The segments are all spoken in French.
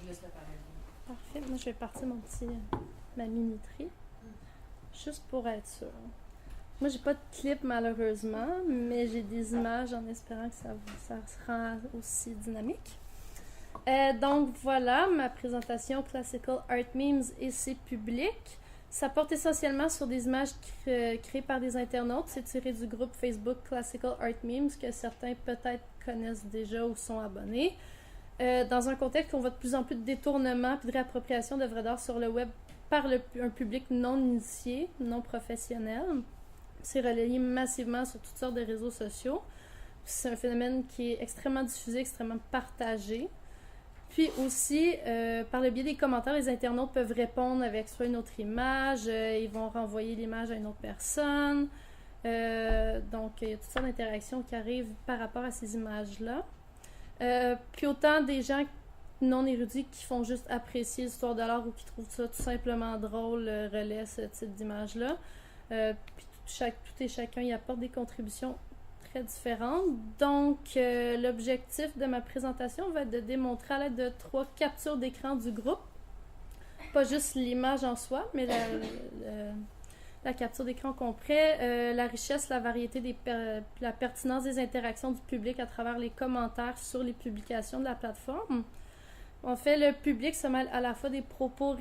laisse la parole. Parfait. Moi, je vais partir ma minuterie, juste pour être sûre. Moi, j'ai pas de clip malheureusement, mais j'ai des images en espérant que ça rend aussi dynamique. Donc voilà, ma présentation Classical Art Memes et ses publics. Ça porte essentiellement sur des images créées par des internautes. C'est tiré du groupe Facebook Classical Art Memes que certains peut-être connaissent déjà ou sont abonnés. Dans un contexte où on voit de plus en plus de détournements et de réappropriation d'œuvres d'art sur le web par un public non initié, non professionnel. C'est relayé massivement sur toutes sortes de réseaux sociaux. C'est un phénomène qui est extrêmement diffusé, extrêmement partagé. Puis aussi, par le biais des commentaires, les internautes peuvent répondre avec soit une autre image, ils vont renvoyer l'image à une autre personne. Donc, il y a toutes sortes d'interactions qui arrivent par rapport à ces images-là. Puis autant des gens non érudits qui font juste apprécier l'histoire de l'art ou qui trouvent ça tout simplement drôle, relaient ce type d'image-là. Puis tout et chacun y apporte des contributions très différentes. Donc, l'objectif de ma présentation va être de démontrer à l'aide de 3 captures d'écran du groupe, pas juste l'image en soi, mais la capture d'écran complet, la richesse, la variété, la pertinence des interactions du public à travers les commentaires sur les publications de la plateforme. En fait, le public se mêle à la fois des propos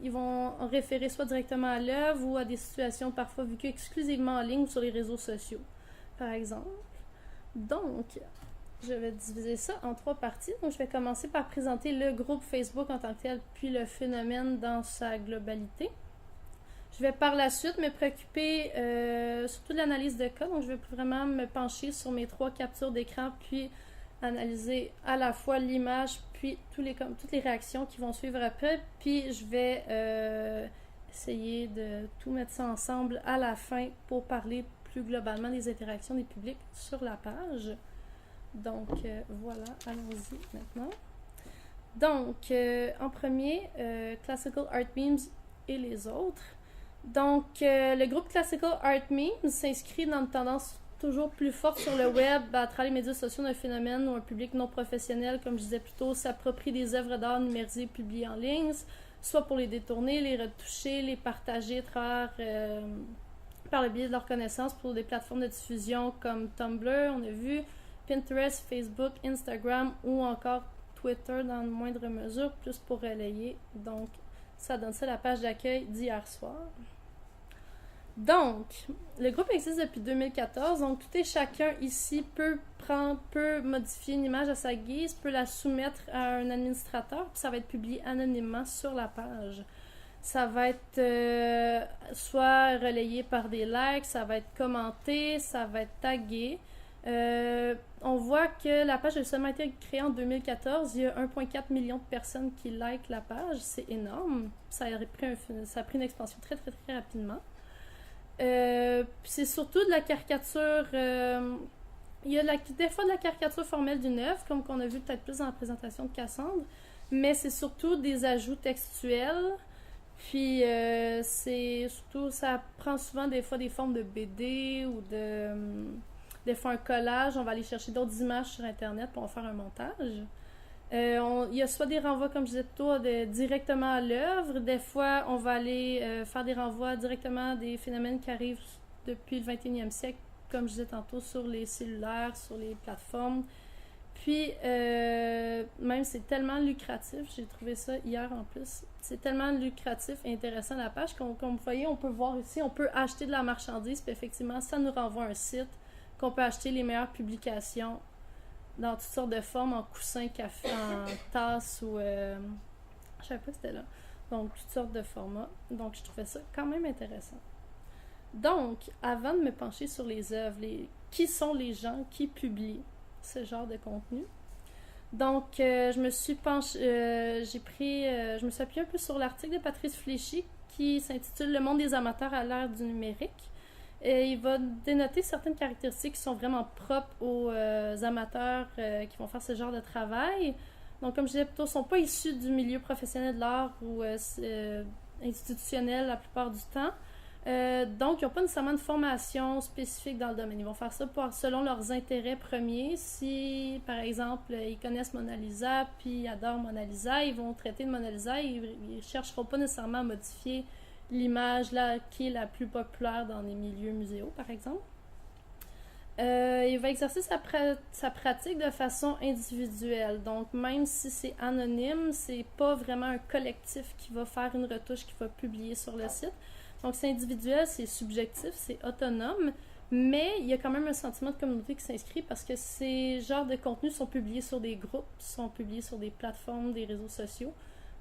ils vont référer soit directement à l'œuvre ou à des situations parfois vécues exclusivement en ligne ou sur les réseaux sociaux, par exemple. Donc, je vais diviser ça en 3 parties. Donc, je vais commencer par présenter le groupe Facebook en tant que tel, puis le phénomène dans sa globalité. Je vais par la suite me préoccuper surtout de l'analyse de cas. Donc, je vais vraiment me pencher sur mes 3 captures d'écran, puis analyser à la fois l'image, puis toutes les réactions qui vont suivre après. Puis, je vais essayer de tout mettre ça ensemble à la fin pour parler plus globalement des interactions des publics sur la page. Donc, voilà, allons-y maintenant. Donc, en premier, Classical Art Memes et les autres. Donc, le groupe Classical Art Memes s'inscrit dans une tendance toujours plus forte sur le web à travers les médias sociaux d'un phénomène où un public non professionnel, comme je disais plus tôt, s'approprie des œuvres d'art numérisées publiées en ligne, soit pour les détourner, les retoucher, les partager par le biais de leurs connaissances pour des plateformes de diffusion comme Tumblr, on a vu, Pinterest, Facebook, Instagram ou encore Twitter dans une moindre mesure, plus pour relayer. Donc, ça donne ça la page d'accueil d'hier soir. Donc, le groupe existe depuis 2014, donc tout et chacun ici peut modifier une image à sa guise, peut la soumettre à un administrateur, puis ça va être publié anonymement sur la page. Ça va être soit relayé par des likes, ça va être commenté, ça va être tagué. On voit que la page a seulement été créée en 2014. Il y a 1,4 million de personnes qui likent la page. C'est énorme. Ça a pris une expansion très, très, très rapidement. C'est surtout de la caricature. Il y a des fois de la caricature formelle d'une œuvre, comme qu'on a vu peut-être plus dans la présentation de Cassandre, mais c'est surtout des ajouts textuels. Puis c'est surtout, ça prend souvent des fois des formes de BD ou des fois un collage. On va aller chercher d'autres images sur Internet pour en faire un montage. Il y a soit des renvois, comme je disais tôt, directement à l'œuvre. Des fois, on va aller faire des renvois directement à des phénomènes qui arrivent depuis le 21e siècle, comme je disais tantôt, sur les cellulaires, sur les plateformes. Puis, même c'est tellement lucratif, j'ai trouvé ça hier en plus, c'est tellement lucratif et intéressant la page, comme vous voyez, on peut voir ici, on peut acheter de la marchandise, puis effectivement, ça nous renvoie à un site qu'on peut acheter les meilleures publications dans toutes sortes de formes, en coussin, café, en tasse ou... je savais pas que c'était là. Donc, toutes sortes de formats. Donc, je trouvais ça quand même intéressant. Donc, avant de me pencher sur les œuvres, qui sont les gens qui publient ce genre de contenu? Donc, je me suis appuyée un peu sur l'article de Patrice Fléchy qui s'intitule « Le monde des amateurs à l'ère du numérique ». Et il va dénoter certaines caractéristiques qui sont vraiment propres aux amateurs qui vont faire ce genre de travail. Donc, comme je disais plutôt, ils ne sont pas issus du milieu professionnel de l'art ou institutionnel la plupart du temps. Donc, ils n'ont pas nécessairement une formation spécifique dans le domaine. Ils vont faire ça selon leurs intérêts premiers. Si, par exemple, ils connaissent Mona Lisa puis ils adorent Mona Lisa, ils vont traiter de Mona Lisa. Ils ne chercheront pas nécessairement à modifier l'image là, qui est la plus populaire dans les milieux muséaux, par exemple. Il va exercer sa pratique de façon individuelle. Donc, même si c'est anonyme, c'est pas vraiment un collectif qui va faire une retouche qui va publier sur le site. Donc, c'est individuel, c'est subjectif, c'est autonome, mais il y a quand même un sentiment de communauté qui s'inscrit parce que ces genres de contenus sont publiés sur des groupes, sont publiés sur des plateformes, des réseaux sociaux.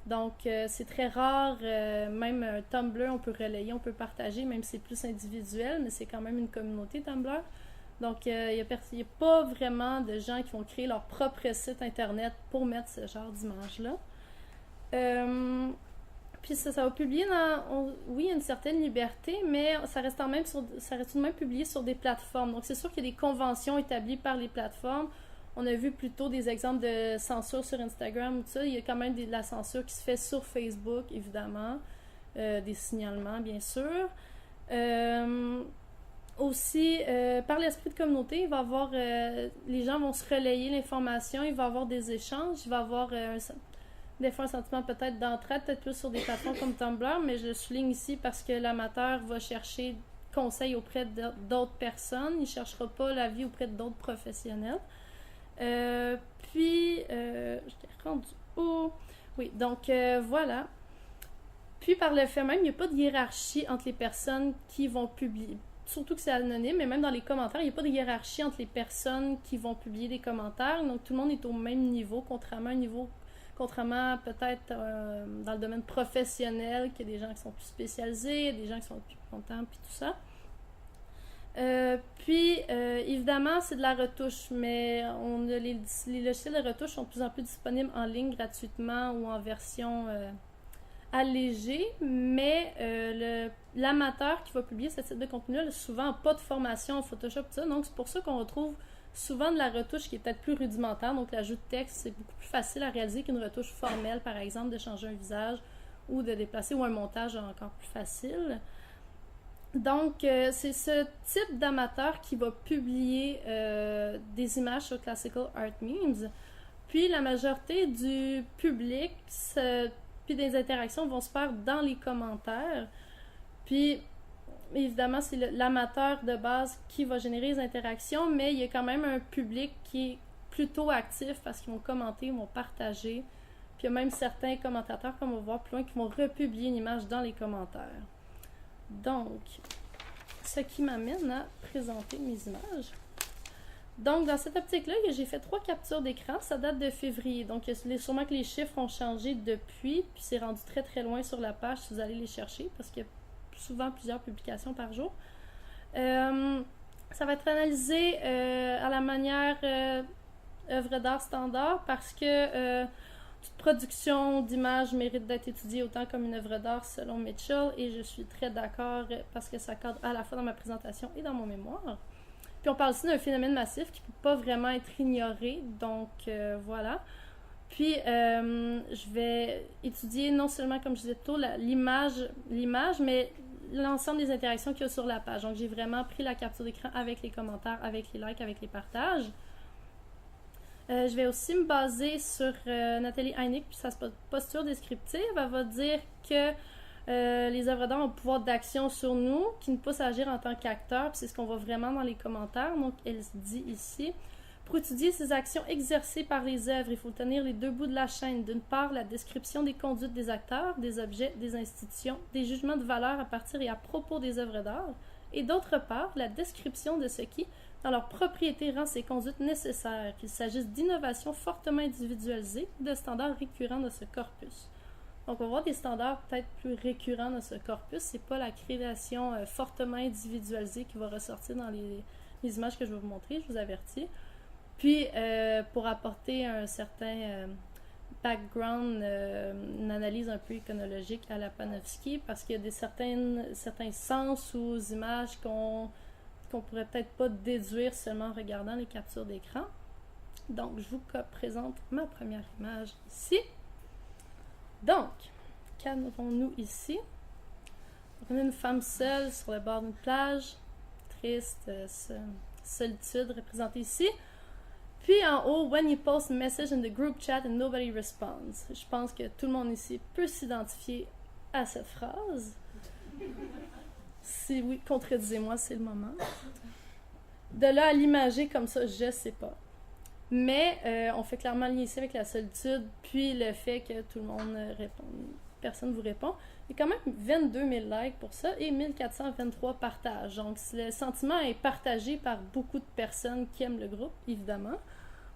Donc, c'est très rare, même un Tumblr, on peut relayer, on peut partager, même si c'est plus individuel, mais c'est quand même une communauté Tumblr. Donc, il n'y a pas vraiment de gens qui vont créer leur propre site internet pour mettre ce genre d'image-là. Puis ça va publier oui, une certaine liberté, mais ça reste tout de même publié sur des plateformes. Donc, c'est sûr qu'il y a des conventions établies par les plateformes. On a vu plutôt des exemples de censure sur Instagram ou tout ça. Il y a quand même de la censure qui se fait sur Facebook, évidemment. Des signalements, bien sûr. Aussi, par l'esprit de communauté, il va y avoir... les gens vont se relayer l'information, il va y avoir des échanges, il va y avoir des fois un sentiment peut-être d'entraide, peut-être plus sur des plateformes comme Tumblr, mais je le souligne ici parce que l'amateur va chercher conseil auprès d'autres personnes, il ne cherchera pas l'avis auprès d'autres professionnels. Je t'ai rendu où? Oui, donc voilà. Puis par le fait même, il n'y a pas de hiérarchie entre les personnes qui vont publier. Surtout que c'est anonyme, mais même dans les commentaires, il n'y a pas de hiérarchie entre les personnes qui vont publier des commentaires. Donc tout le monde est au même niveau, contrairement peut-être dans le domaine professionnel, qu'il y a des gens qui sont plus spécialisés, des gens qui sont plus contents, puis tout ça. Évidemment, c'est de la retouche, mais les logiciels de retouche sont de plus en plus disponibles en ligne gratuitement ou en version allégée, mais l'amateur qui va publier ce type de contenu-là n'a souvent pas de formation en Photoshop, tout ça, donc c'est pour ça qu'on retrouve souvent de la retouche qui est peut-être plus rudimentaire, donc l'ajout de texte, c'est beaucoup plus facile à réaliser qu'une retouche formelle, par exemple, de changer un visage ou de déplacer, ou un montage encore plus facile. Donc, c'est ce type d'amateur qui va publier des images sur Classical Art Memes. Puis, la majorité du public, puis des interactions vont se faire dans les commentaires. Puis, évidemment, c'est l'amateur de base qui va générer les interactions, mais il y a quand même un public qui est plutôt actif parce qu'ils vont commenter, ils vont partager. Puis, il y a même certains commentateurs, comme on va voir plus loin, qui vont republier une image dans les commentaires. Donc, ce qui m'amène à présenter mes images. Donc, dans cette optique-là, j'ai fait 3 captures d'écran. Ça date de février. Donc, sûrement que les chiffres ont changé depuis. Puis, c'est rendu très, très loin sur la page si vous allez les chercher parce qu'il y a souvent plusieurs publications par jour. Ça va être analysé à la manière œuvre d'art standard parce que toute production d'images mérite d'être étudiée autant comme une œuvre d'art selon Mitchell et je suis très d'accord parce que ça cadre à la fois dans ma présentation et dans mon mémoire. Puis on parle aussi d'un phénomène massif qui ne peut pas vraiment être ignoré, donc voilà. Puis je vais étudier non seulement, comme je disais tôt, l'image, mais l'ensemble des interactions qu'il y a sur la page. Donc j'ai vraiment pris la capture d'écran avec les commentaires, avec les likes, avec les partages. Je vais aussi me baser sur Nathalie Heineck puis sa posture descriptive. Elle va dire que les œuvres d'art ont un pouvoir d'action sur nous qui nous pousse à agir en tant qu'acteur. Puis c'est ce qu'on voit vraiment dans les commentaires. Donc elle dit ici: pour étudier ces actions exercées par les œuvres, il faut tenir les deux bouts de la chaîne. D'une part, la description des conduites des acteurs, des objets, des institutions, des jugements de valeur à partir et à propos des œuvres d'art. Et d'autre part, la description de ce qui, dans leur propriété, rend ces conduites nécessaires, qu'il s'agisse d'innovations fortement individualisées ou de standards récurrents de ce corpus. Donc, on va voir des standards peut-être plus récurrents de ce corpus. C'est pas la création fortement individualisée qui va ressortir dans les images que je vais vous montrer, je vous avertis. Puis, pour apporter un certain background, une analyse un peu iconologique à la Panofsky, parce qu'il y a certains sens aux images qu'on pourrait peut-être pas déduire seulement en regardant les captures d'écran. Donc, je vous présente ma première image ici. Donc, qu'avons-nous ici? On est une femme seule sur le bord d'une plage, triste, solitude représentée ici. Puis en haut, when you post a message in the group chat and nobody responds. Je pense que tout le monde ici peut s'identifier à cette phrase. Si oui, contredisez-moi, c'est le moment. De là à l'imager comme ça, je sais pas. Mais on fait clairement lien ici avec la solitude, puis le fait que tout le monde répond. Personne ne vous répond. Il y a quand même 22 000 likes pour ça et 1423 partages. Donc le sentiment est partagé par beaucoup de personnes qui aiment le groupe, évidemment.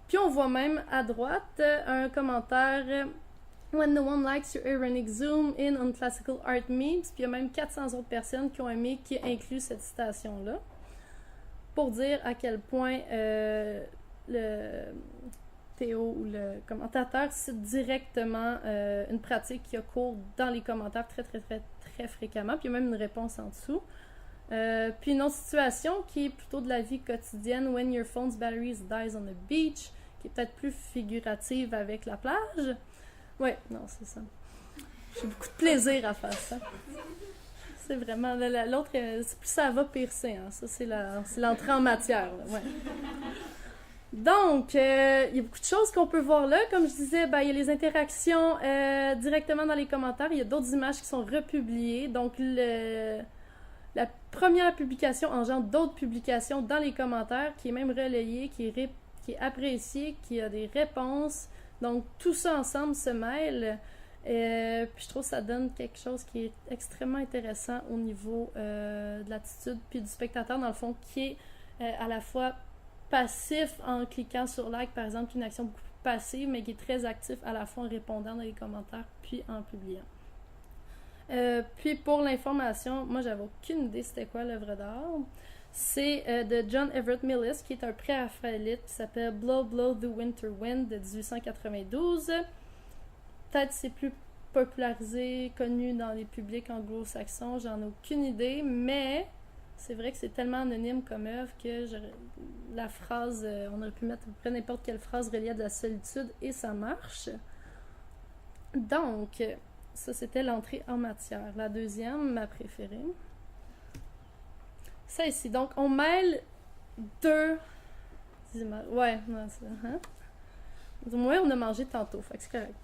Puis on voit même à droite un commentaire When no one likes your ironic zoom in on classical art memes. Puis il y a même 400 autres personnes qui ont aimé, qui incluent cette citation-là. Pour dire à quel point le Théo ou le commentateur cite directement une pratique qui a cours dans les commentaires très, très, très, très fréquemment. Puis il y a même une réponse en dessous. Puis une autre situation qui est plutôt de la vie quotidienne, When your phone's battery dies on the beach, qui est peut-être plus figurative avec la plage. Ouais, non, c'est ça. J'ai beaucoup de plaisir à faire ça. C'est vraiment... L'autre, plus ça va, pire c'est. Hein. Ça, c'est l'entrée en matière. Là. Ouais. Donc, il y a beaucoup de choses qu'on peut voir là. Comme je disais, il y a les interactions directement dans les commentaires. Il y a d'autres images qui sont republiées. Donc, la première publication engendre d'autres publications dans les commentaires, qui est même relayée, qui est appréciée, qui a des réponses. Donc, tout ça ensemble se mêle. Puis je trouve que ça donne quelque chose qui est extrêmement intéressant au niveau de l'attitude puis du spectateur, dans le fond, qui est à la fois passif en cliquant sur like, par exemple, qui est une action beaucoup plus passive, mais qui est très actif à la fois en répondant dans les commentaires puis en publiant. Puis pour l'information, moi j'avais aucune idée c'était quoi l'œuvre d'art. C'est de John Everett Millis, qui est un pré-raphaélite qui s'appelle Blow Blow the Winter Wind de 1892. Peut-être c'est plus popularisé, connu dans les publics anglo-saxons, j'en ai aucune idée, mais c'est vrai que c'est tellement anonyme comme œuvre que la phrase, on aurait pu mettre à peu près n'importe quelle phrase reliée à de la solitude et ça marche. Donc, ça c'était l'entrée en matière. La deuxième, ma préférée. Ça ici. Donc, on mêle deux images. Ouais, non, ça. Hein? Du moins, on a mangé tantôt, fait que c'est correct.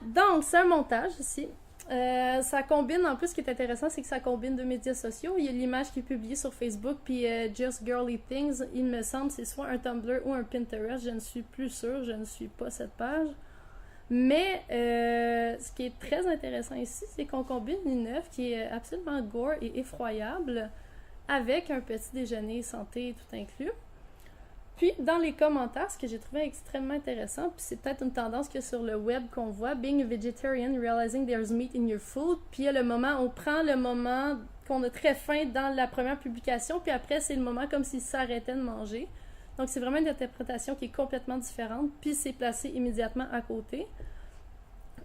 Donc, c'est un montage ici. Ça combine, en plus, ce qui est intéressant, c'est que ça combine deux médias sociaux. Il y a l'image qui est publiée sur Facebook, puis Just Girly Things, il me semble, c'est soit un Tumblr ou un Pinterest. Je ne suis plus sûre, je ne suis pas cette page. Mais ce qui est très intéressant ici, c'est qu'on combine une œuvre qui est absolument gore et effroyable avec un petit déjeuner santé tout inclus. Puis, dans les commentaires, ce que j'ai trouvé extrêmement intéressant, puis c'est peut-être une tendance qu'il y a sur le web qu'on voit, Being a vegetarian, realizing there's meat in your food. Puis, il y a le moment, on prend le moment qu'on a très faim dans la première publication, puis après, c'est le moment comme s'il s'arrêtait de manger. Donc, c'est vraiment une interprétation qui est complètement différente, puis c'est placé immédiatement à côté.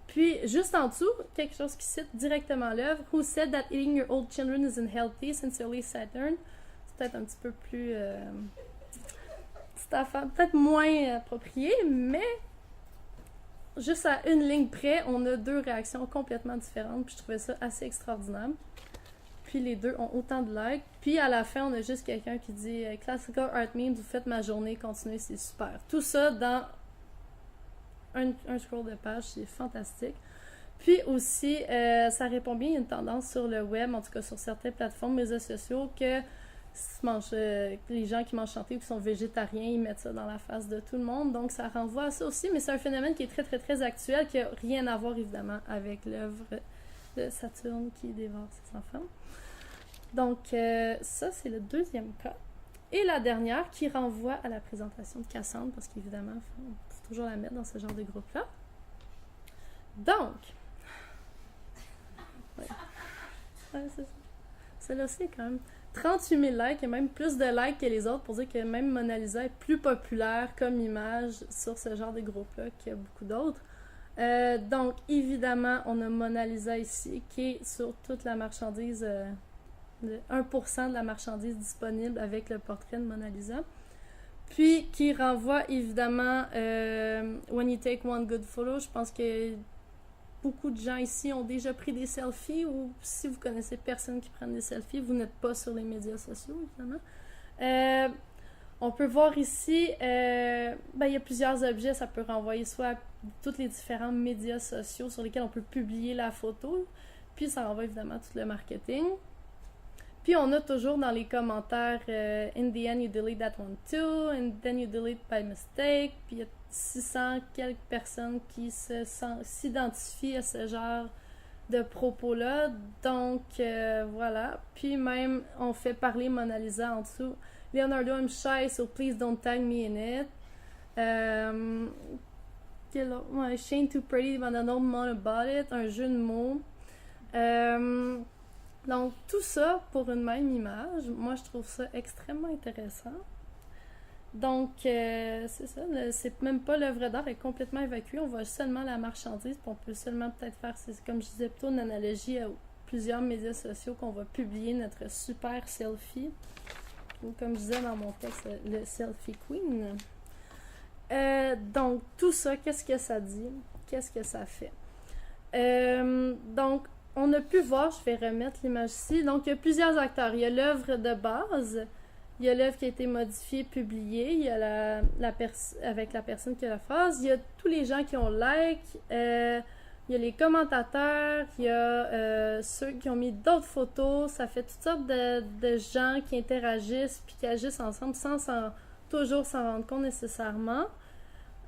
Puis, juste en dessous, quelque chose qui cite directement l'œuvre, Who said that eating your old children isn't healthy since early Saturn? C'est peut-être un petit peu plus... peut-être moins approprié, mais juste à une ligne près, on a deux réactions complètement différentes, puis je trouvais ça assez extraordinaire. Puis les deux ont autant de likes. Puis à la fin, on a juste quelqu'un qui dit Classical Art Memes, vous faites ma journée, continuez, c'est super. Tout ça dans un scroll de page, c'est fantastique. Puis aussi, ça répond bien, il y a une tendance sur le web, en tout cas sur certaines plateformes, réseaux sociaux, que les gens qui mangent chanté ou qui sont végétariens, ils mettent ça dans la face de tout le monde. Donc ça renvoie à ça aussi, mais c'est un phénomène qui est très très très actuel, qui n'a rien à voir évidemment avec l'œuvre de Saturne qui dévore ses enfants. Donc ça c'est le deuxième cas. Et la dernière qui renvoie à la présentation de Cassandre, parce qu'évidemment, il faut toujours la mettre dans ce genre de groupe-là. Donc, ouais, c'est ça. Celle-là aussi est quand même 38 000 likes et même plus de likes que les autres pour dire que même Mona Lisa est plus populaire comme image sur ce genre de groupe-là qu'il y a beaucoup d'autres. Donc, évidemment, on a Mona Lisa ici qui est sur toute la marchandise, de 1% de la marchandise disponible avec le portrait de Mona Lisa. Puis, qui renvoie évidemment When you take one good photo, je pense que beaucoup de gens ici ont déjà pris des selfies ou si vous connaissez personne qui prenne des selfies, vous n'êtes pas sur les médias sociaux, évidemment. On peut voir ici, il y a plusieurs objets, ça peut renvoyer soit à tous les différents médias sociaux sur lesquels on peut publier la photo, puis ça renvoie évidemment tout le marketing. Puis on a toujours dans les commentaires in the end you delete that one too, and then you delete by mistake. Puis il y a 600 quelques personnes qui s'identifient à ce genre de propos-là. Donc voilà. Puis même on fait parler Mona Lisa en dessous. Leonardo, I'm shy, so please don't tag me in it. Shane too pretty, but I don't know about it. Un jeu de mots. Donc, tout ça pour une même image. Moi, je trouve ça extrêmement intéressant. Donc, c'est ça. C'est même pas l'œuvre d'art est complètement évacuée. On voit seulement la marchandise. Puis on peut seulement peut-être faire, comme je disais plutôt, une analogie à plusieurs médias sociaux qu'on va publier notre super selfie. Ou comme je disais dans mon texte, le selfie queen. Donc, tout ça, qu'est-ce que ça dit? Qu'est-ce que ça fait? Donc, on a pu voir, je vais remettre l'image ici, donc il y a plusieurs acteurs. Il y a l'œuvre de base, il y a l'œuvre qui a été modifiée, publiée, il y a avec la personne qui a la phrase, il y a tous les gens qui ont like, il y a les commentateurs, il y a ceux qui ont mis d'autres photos, ça fait toutes sortes de gens qui interagissent puis qui agissent ensemble sans toujours s'en rendre compte nécessairement.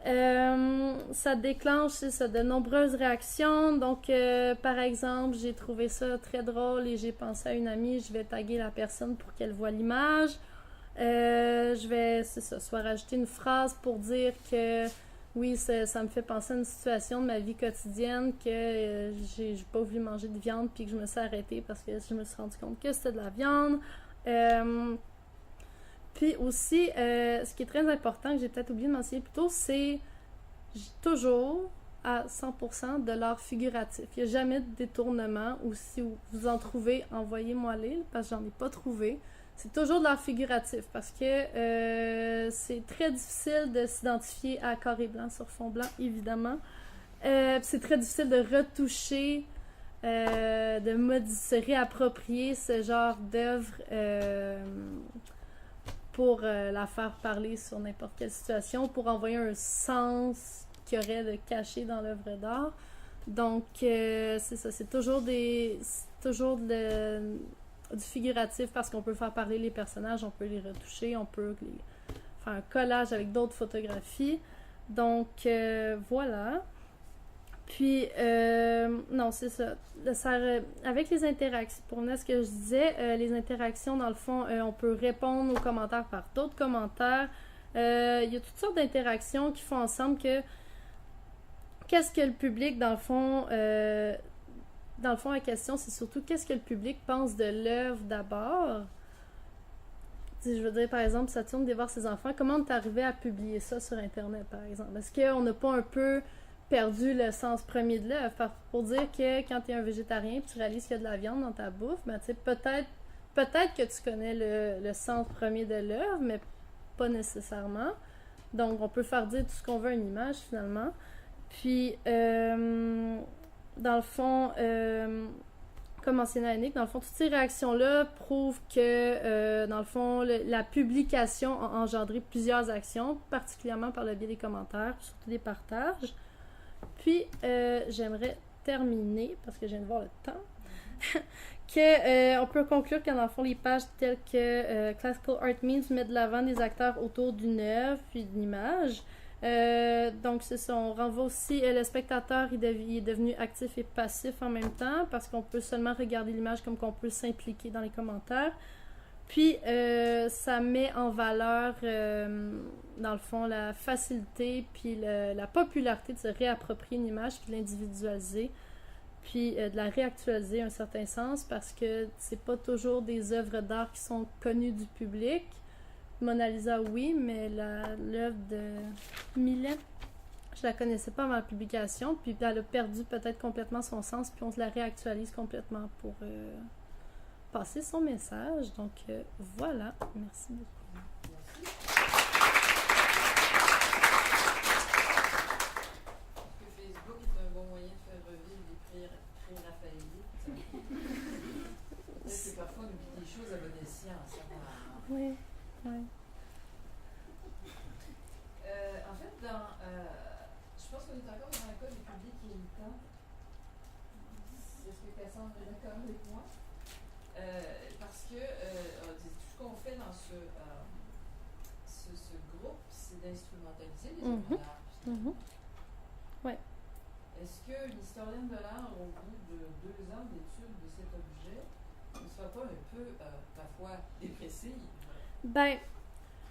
Ça déclenche de nombreuses réactions. Donc, par exemple, j'ai trouvé ça très drôle et j'ai pensé à une amie, je vais taguer la personne pour qu'elle voit l'image. Je vais, soit rajouter une phrase pour dire que oui, ça me fait penser à une situation de ma vie quotidienne que j'ai pas voulu manger de viande puis que je me suis arrêtée parce que je me suis rendu compte que c'était de la viande. Puis aussi, ce qui est très important, que j'ai peut-être oublié de mentionner plus tôt, c'est toujours à 100% de l'art figuratif. Il n'y a jamais de détournement, ou si vous en trouvez, envoyez-moi-les, parce que j'en ai pas trouvé. C'est toujours de l'art figuratif, parce que c'est très difficile de s'identifier à carré blanc sur fond blanc, évidemment. C'est très difficile de retoucher, se réapproprier ce genre d'œuvre pour la faire parler sur n'importe quelle situation, pour envoyer un sens qu'il y aurait de caché dans l'œuvre d'art. Donc, c'est ça, c'est toujours du figuratif parce qu'on peut faire parler les personnages, on peut les retoucher, on peut faire un collage avec d'autres photographies. Donc, voilà. Puis, non, c'est ça. Avec les interactions, pour revenir à ce que je disais, les interactions, dans le fond, on peut répondre aux commentaires par d'autres commentaires. Il y a toutes sortes d'interactions qui font ensemble que qu'est-ce que le public, dans le fond, la question, c'est surtout qu'est-ce que le public pense de l'œuvre d'abord. Je veux dire, par exemple, Saturne dévore ses enfants. Comment on est arrivé à publier ça sur Internet, par exemple? Est-ce qu'on n'a pas un peu perdu le sens premier de l'œuvre? Pour dire que quand tu es un végétarien et tu réalises qu'il y a de la viande dans ta bouffe, ben, peut-être que tu connais le sens premier de l'œuvre, mais pas nécessairement. Donc, on peut faire dire tout ce qu'on veut à une image, finalement. Puis, dans le fond, comme mentionné à Annick, dans le fond, toutes ces réactions-là prouvent que, dans le fond, la publication a engendré plusieurs actions, particulièrement par le biais des commentaires, surtout des partages. Puis, j'aimerais terminer, parce que je viens de voir le temps, on peut conclure que dans le fond, les pages telles que Classical Art Memes mettent de l'avant des acteurs autour d'une œuvre, puis d'une image. Donc, c'est ça, on renvoie aussi, le spectateur, il est devenu actif et passif en même temps, parce qu'on peut seulement regarder l'image comme qu'on peut s'impliquer dans les commentaires. Puis, ça met en valeur, dans le fond, la facilité puis la popularité de se réapproprier une image puis de l'individualiser, puis de la réactualiser à un certain sens, parce que c'est pas toujours des œuvres d'art qui sont connues du public. Mona Lisa, oui, mais l'œuvre de Millet, je la connaissais pas avant la publication, puis elle a perdu peut-être complètement son sens, puis on se la réactualise complètement pour passer son message. Donc, voilà. Merci beaucoup. Merci. Est-ce que Facebook est un bon moyen de faire revivre cas du public irritant, est-ce que Cassandre est d'accord avec moi? Parce que tout ce qu'on fait dans ce groupe, c'est d'instrumentaliser les œuvres d'art. Ouais. Est-ce qu'une historienne de l'art, au bout de 2 ans d'études de cet objet, ne sera pas un peu, parfois, dépressive? Ben,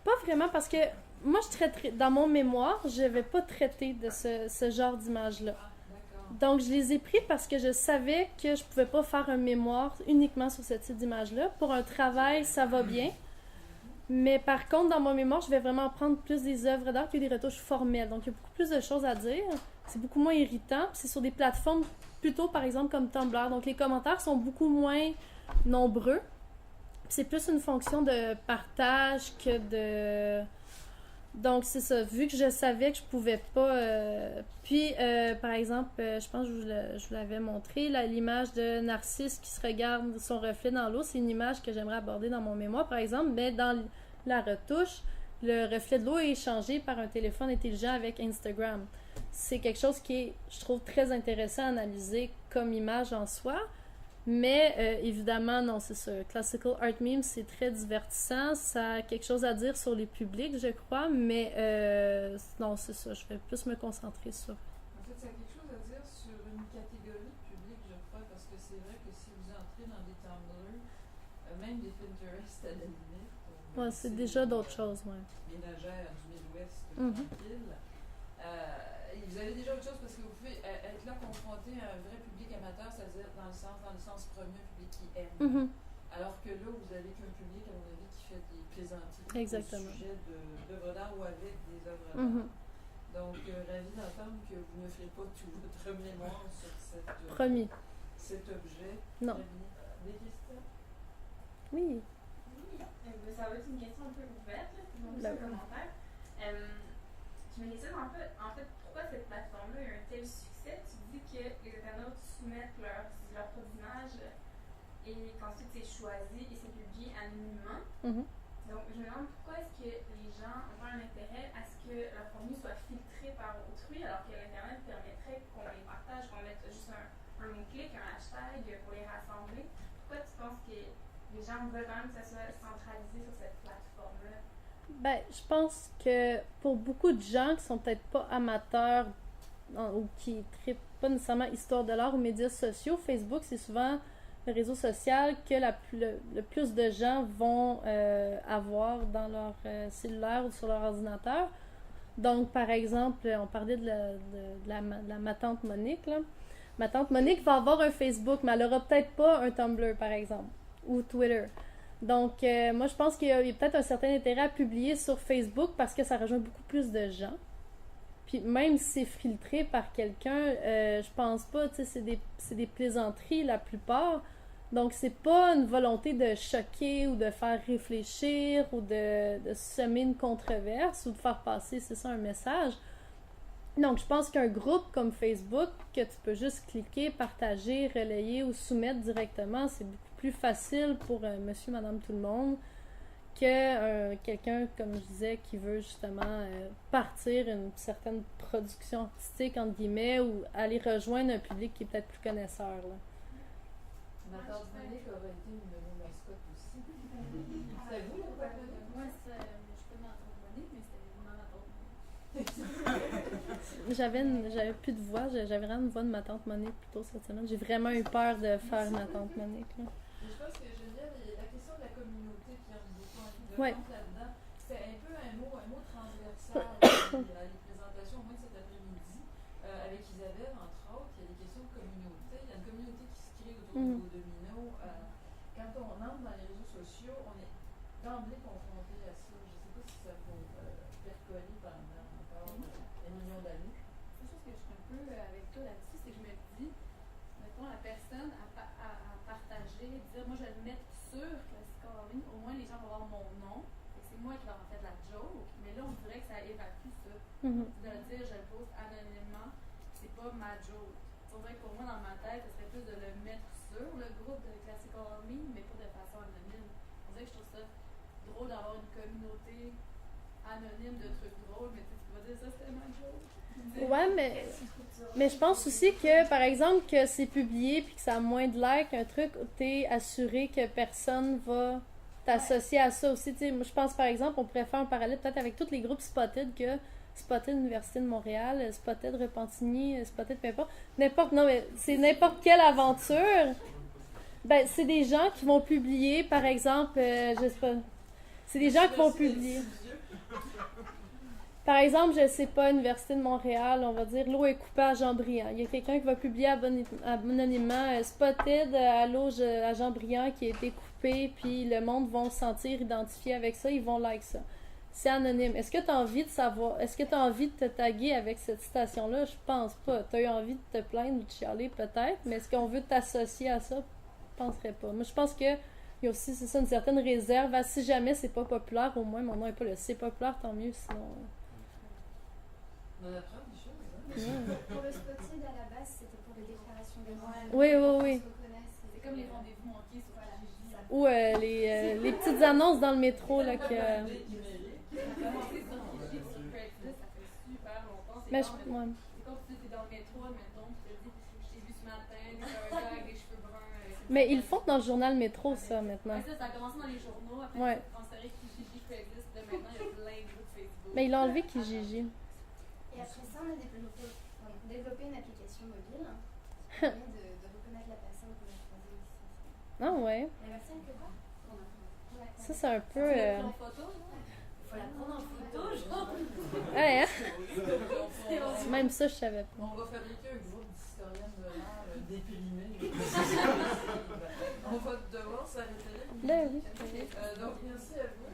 pas vraiment, parce que moi, je traiterais, dans mon mémoire, je n'avais pas traité de ce genre d'image-là. Donc, je les ai pris parce que je savais que je pouvais pas faire un mémoire uniquement sur ce type d'image-là. Pour un travail, ça va bien. Mais par contre, dans mon mémoire, je vais vraiment prendre plus des œuvres d'art que des retouches formelles. Donc, il y a beaucoup plus de choses à dire. C'est beaucoup moins irritant. Puis c'est sur des plateformes plutôt, par exemple, comme Tumblr. Donc, les commentaires sont beaucoup moins nombreux. Puis c'est plus une fonction de partage que de... Donc, c'est ça. Vu que je savais que je pouvais pas... Puis, par exemple, je pense que je vous l'avais montré, l'image de Narcisse qui se regarde son reflet dans l'eau, c'est une image que j'aimerais aborder dans mon mémoire, par exemple, mais dans la retouche, le reflet de l'eau est changé par un téléphone intelligent avec Instagram. C'est quelque chose qui est, je trouve, très intéressant à analyser comme image en soi. Mais évidemment, non, c'est ça. Classical Art Meme, c'est très divertissant. Ça a quelque chose à dire sur les publics, je crois. Mais non, c'est ça. Je vais plus me concentrer sur. En fait, ça a quelque chose à dire sur une catégorie de public, je crois, parce que c'est vrai que si vous entrez dans des Tumblr, même des Pinterest à la limite. Ouais, c'est déjà d'autres choses, ouais. Ménagères du Midwest, tranquille. Vous avez déjà autre chose parce que vous pouvez être là confronté à un vrai public amateur, c'est-à-dire dans le sens premier, public qui aime. Alors que là, vous avez qu'un public, à mon avis, qui fait des plaisanteries au sujet d'œuvres d'art ou avec des œuvres d'art. Donc, ravi d'entendre que vous ne ferez pas tout votre mémoire sur cet objet. Non. Des questions? Oui. Ça va être une question un peu ouverte, donc un commentaire. Je me questionne un peu, en fait, pourquoi cette plateforme-là a eu un tel succès? Tu dis que les internautes soumettent leurs propres images et qu'ensuite c'est choisi et c'est publié anonymement. Donc, je me demande pourquoi est-ce que les gens ont un intérêt à ce que leur contenu soit filtré par autrui alors que l'Internet permettrait qu'on les partage, qu'on mette juste un mot-clic, un hashtag pour les rassembler. Pourquoi tu penses que les gens veulent quand même que ça soit centralisé sur cette plateforme-là? Ben, je pense que pour beaucoup de gens qui sont peut-être pas amateurs ou qui ne trippent pas nécessairement histoire de l'art ou médias sociaux, Facebook, c'est souvent le réseau social que le plus de gens vont avoir dans leur cellulaire ou sur leur ordinateur. Donc, par exemple, on parlait de ma tante Monique, là. Ma tante Monique va avoir un Facebook, mais elle n'aura peut-être pas un Tumblr, par exemple, ou Twitter. Donc, moi, je pense qu'il y a peut-être un certain intérêt à publier sur Facebook parce que ça rejoint beaucoup plus de gens. Puis même si c'est filtré par quelqu'un, je pense pas, tu sais, c'est des plaisanteries la plupart. Donc, c'est pas une volonté de choquer ou de faire réfléchir ou de semer une controverse ou de faire passer, c'est ça, un message. Donc, je pense qu'un groupe comme Facebook, que tu peux juste cliquer, partager, relayer ou soumettre directement, c'est beaucoup plus facile pour monsieur, madame, tout le monde que quelqu'un, comme je disais, qui veut justement partir une certaine production artistique, entre guillemets, ou aller rejoindre un public qui est peut-être plus connaisseur, là. Ma tante Monique aurait été une de nos mascottes aussi. C'est vous, la tante Monique? Moi, je suis pas ma tante Monique, mais c'était vraiment ma tante Monique. J'avais plus de voix, j'avais vraiment une voix de ma tante Monique plutôt cette semaine. J'ai vraiment eu peur de faire ma tante Monique, là. Je pense que Geneviève, la question de la communauté qui a beaucoup envie de rentrer là-dedans, c'était un peu un mot transversal les présentations, au moins cet après-midi, avec Isabelle, entre autres, il y a des questions de communauté. Il y a une communauté qui se crée autour de vos dominos. Quand on entre dans les réseaux sociaux, on est d'emblée confronté à ça. Je ne sais pas si ça faut percoler pendant encore un million d'années. C'est chose que je suis un peu avec toi là-dessus, c'est que je me dis, mettons, la personne à partager, dire, moi je vais le mettre sur Classical Art Meme, au moins les gens vont voir mon nom, et c'est moi qui leur en fait de la joke, mais là on dirait que ça évacue ça. De le dire, je le pose anonymement, c'est pas ma joke. On dirait que pour moi, dans ma tête, ce serait plus de le mettre sur le groupe de Classical Art Meme, mais pas de façon anonyme. On dirait que je trouve ça drôle d'avoir une communauté anonyme de trucs drôles, mais tu vas dire ça, c'était ma joke. Ouais, mais je pense aussi que, par exemple, que c'est publié puis que ça a moins de likes, un truc, t'es assuré que personne va t'associer à ça aussi. Moi, je pense, par exemple, on pourrait faire un parallèle peut-être avec tous les groupes Spotted, que Spotted Université de Montréal, Spotted Repentigny, Spotted peu importe, non, mais c'est n'importe quelle aventure. Ben, c'est des gens qui vont publier, par exemple, je sais pas, c'est des gens qui vont publier. Par exemple, je sais pas, Université de Montréal, on va dire l'eau est coupée à Jean-Briand. Il y a quelqu'un qui va publier anonymement Spotted à l'eau à Jean-Briand qui a été coupé, puis le monde va se sentir identifié avec ça, ils vont like ça. C'est anonyme. Est-ce que tu as envie de savoir, est-ce que tu as envie de te taguer avec cette citation-là? Je pense pas. Tu as eu envie de te plaindre ou de chialer peut-être, mais est-ce qu'on veut t'associer à ça? Je penserais pas. Moi, je pense que il y a aussi, c'est ça, une certaine réserve. Si jamais c'est pas populaire, au moins mon nom est pas là. Si c'est populaire, tant mieux, sinon. On apprend des choses, hein? Pour le Spotted, à la base, c'était pour les déclarations de droits. Oui. C'est comme les rendez-vous manqués sur la Gigi. Ou les petites annonces dans le métro, là, que... Mais c'est comme si tu étais dans le métro, admettons, tu te dis, je t'ai vu ce matin, t'es un gars avec des cheveux bruns. Mais ils le font dans le journal métro, ça, maintenant. Ça a commencé dans les journaux, après Ouais. c'est transféré Kijiji, Craigslist, là maintenant il y a plein de groupes Facebook. Mais il a enlevé Kijiji. Et après ça, on a développé une application mobile qui permet de reconnaître la personne qu'on a croisée aussi. Ah ouais. La personne que quoi? Ça, c'est un peu... En photo, Il faut la prendre en photo, genre. Ouais, hein? Même ça, je savais pas. On va fabriquer un groupe d'historiennes de l'art déprimées. On va devoir s'arrêter là. Ben oui. Donc, merci à vous.